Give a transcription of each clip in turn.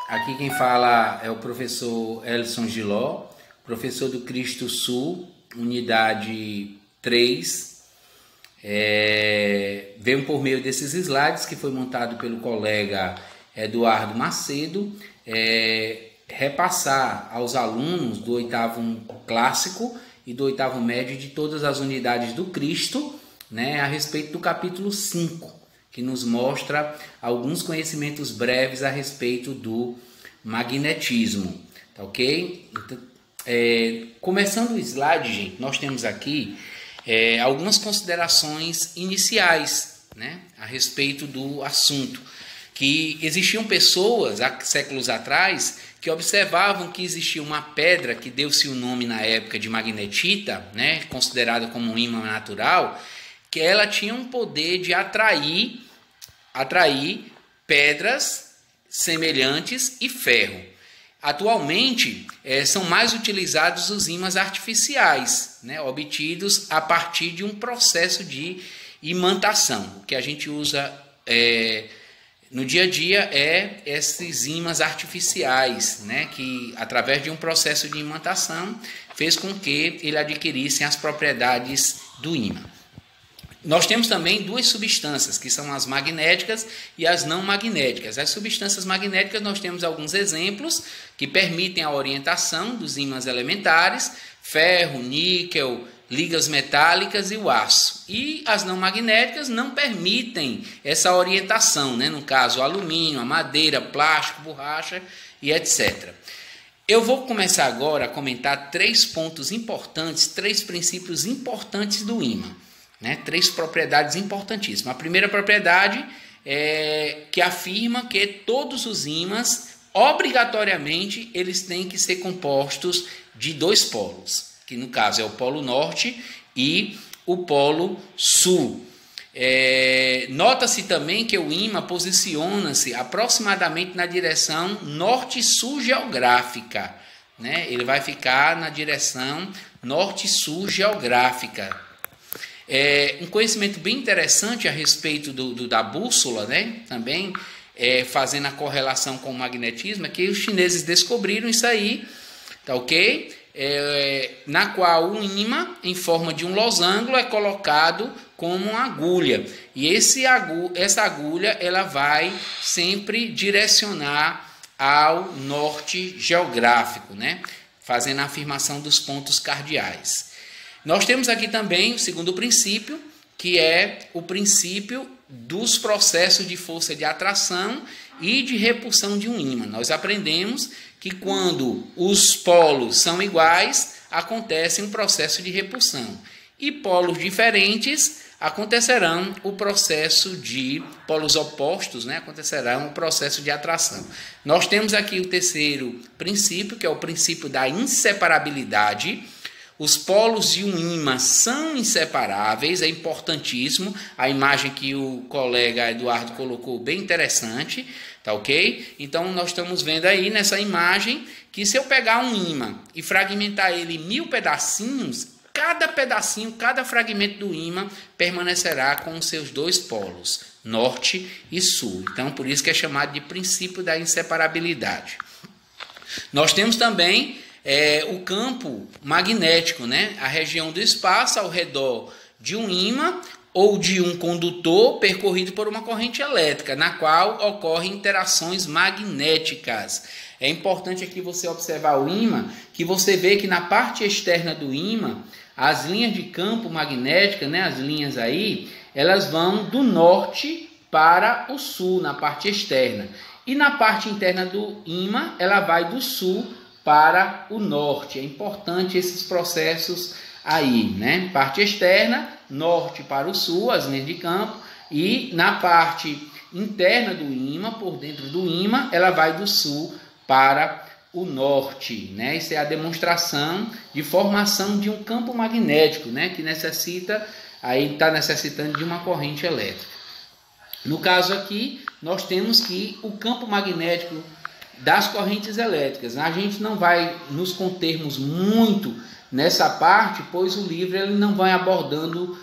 Aqui quem fala é o professor Elson Giló, professor do Cristo Sul, unidade 3. Venho por meio desses slides que foi montado pelo colega Eduardo Macedo, repassar aos alunos do 8º clássico e do 8º médio de todas as unidades do Cristo, né, a respeito do capítulo 5, que nos mostra alguns conhecimentos breves a respeito do magnetismo, tá ok? Então, começando o slide, gente, nós temos aqui algumas considerações iniciais, né, a respeito do assunto, que existiam pessoas há séculos atrás que observavam que existia uma pedra que deu-se o nome na época de magnetita, né, considerada como um ímã natural, que ela tinha um poder de atrair pedras semelhantes e ferro. Atualmente, são mais utilizados os ímãs artificiais, né, obtidos a partir de um processo de imantação. O que a gente usa no dia a dia esses ímãs artificiais, né, que através de um processo de imantação fez com que ele adquirisse as propriedades do ímã. Nós temos também duas substâncias, que são as magnéticas e as não magnéticas. As substâncias magnéticas, nós temos alguns exemplos que permitem a orientação dos ímãs elementares: ferro, níquel, ligas metálicas e o aço. E as não magnéticas não permitem essa orientação, né? No caso, o alumínio, a madeira, plástico, borracha e etc. Eu vou começar agora a comentar 3 pontos importantes, 3 princípios importantes do ímã. Né, 3 propriedades importantíssimas. A primeira propriedade é que afirma que todos os ímãs, obrigatoriamente, eles têm que ser compostos de 2 polos, que no caso é o polo norte e o polo sul. Nota-se também que o ímã posiciona-se aproximadamente na direção norte-sul geográfica. Né? Ele vai ficar na direção norte-sul geográfica. Um conhecimento bem interessante a respeito da bússola, né? Também fazendo a correlação com o magnetismo, é que os chineses descobriram isso aí, tá ok? Na qual o ímã, em forma de um losango, é colocado como uma agulha. E essa agulha ela vai sempre direcionar ao norte geográfico, né? Fazendo a afirmação dos pontos cardeais. Nós temos aqui também o segundo princípio, que é o princípio dos processos de força de atração e de repulsão de um ímã. Nós aprendemos que quando os polos são iguais, acontece um processo de repulsão. E polos diferentes acontecerão o processo de polos opostos, né? Acontecerá o processo de atração. Nós temos aqui o terceiro princípio, que é o princípio da inseparabilidade. Os polos de um ímã são inseparáveis, é importantíssimo. A imagem que o colega Eduardo colocou, bem interessante, tá ok? Então, nós estamos vendo aí nessa imagem que se eu pegar um ímã e fragmentar ele em 1000 pedacinhos, cada pedacinho, cada fragmento do ímã permanecerá com os seus 2 polos, norte e sul. Então, por isso que é chamado de princípio da inseparabilidade. Nós temos também o campo magnético, né? A região do espaço ao redor de um ímã ou de um condutor percorrido por uma corrente elétrica, na qual ocorrem interações magnéticas. É importante aqui você observar o ímã, que você vê que na parte externa do ímã, as linhas de campo magnética, né? As linhas aí, elas vão do norte para o sul, na parte externa. E na parte interna do ímã, ela vai do sul para o norte. É importante esses processos aí, né? Parte externa, norte para o sul, as linhas de campo, e na parte interna do ímã, por dentro do ímã, ela vai do sul para o norte, né? Isso é a demonstração de formação de um campo magnético, né? Que está necessitando de uma corrente elétrica. No caso aqui, nós temos que o campo magnético das correntes elétricas. A gente não vai nos contermos muito nessa parte, pois o livro ele não vai abordando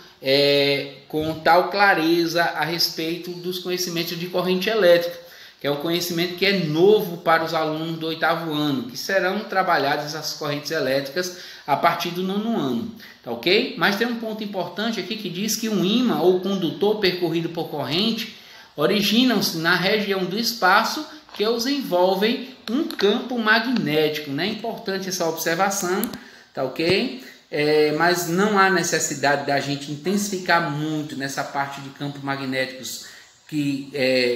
com tal clareza a respeito dos conhecimentos de corrente elétrica. que é um conhecimento que é novo para os alunos do 8º ano, que serão trabalhadas as correntes elétricas a partir do 9º ano, tá ok? Mas tem um ponto importante aqui que diz que um ímã ou condutor percorrido por corrente originam-se na região do espaço que os envolvem um campo magnético, né? Importante essa observação, tá ok? Mas não há necessidade da gente intensificar muito nessa parte de campos magnéticos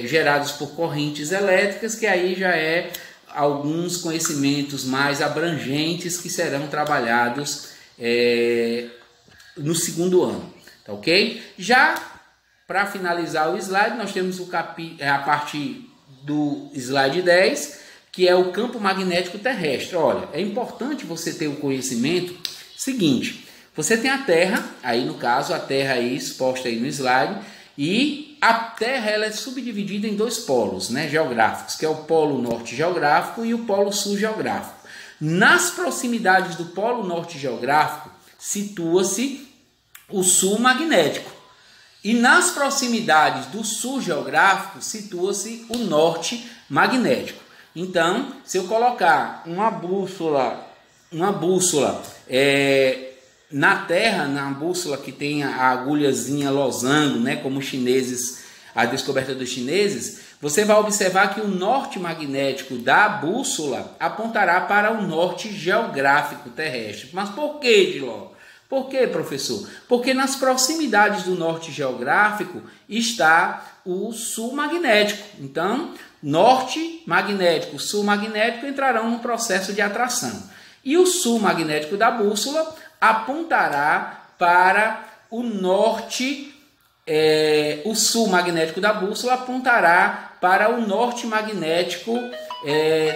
gerados por correntes elétricas, que aí já é alguns conhecimentos mais abrangentes que serão trabalhados no 2º ano, tá ok? Já para finalizar o slide, nós temos a parte do slide 10, que é o campo magnético terrestre. Olha, é importante você ter o conhecimento seguinte: você tem a Terra, aí no caso a Terra aí exposta aí no slide, e a Terra ela é subdividida em 2 polos, né, geográficos, que é o polo norte geográfico e o polo sul geográfico. Nas proximidades do polo norte geográfico situa-se o sul magnético, e nas proximidades do sul geográfico situa-se o norte magnético. Então, se eu colocar uma bússola na Terra, na bússola que tem a agulhazinha losango, né, como a descoberta dos chineses, você vai observar que o norte magnético da bússola apontará para o norte geográfico terrestre. Mas por que, Diló? Por que, professor? Porque nas proximidades do norte geográfico está o sul magnético. Então, norte magnético, sul magnético entrarão no processo de atração. E o sul magnético da bússola apontará para o norte, o sul magnético da bússola apontará para o norte magnético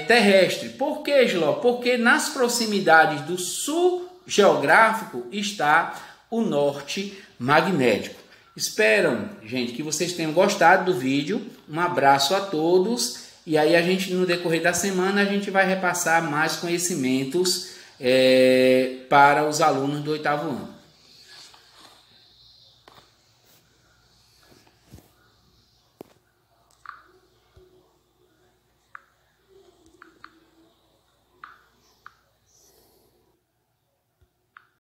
terrestre. Por que, Giló? Porque nas proximidades do sul geográfico está o norte magnético. Espero, gente, que vocês tenham gostado do vídeo. Um abraço a todos. E aí no decorrer da semana, a gente vai repassar mais conhecimentos para os alunos do 8º ano.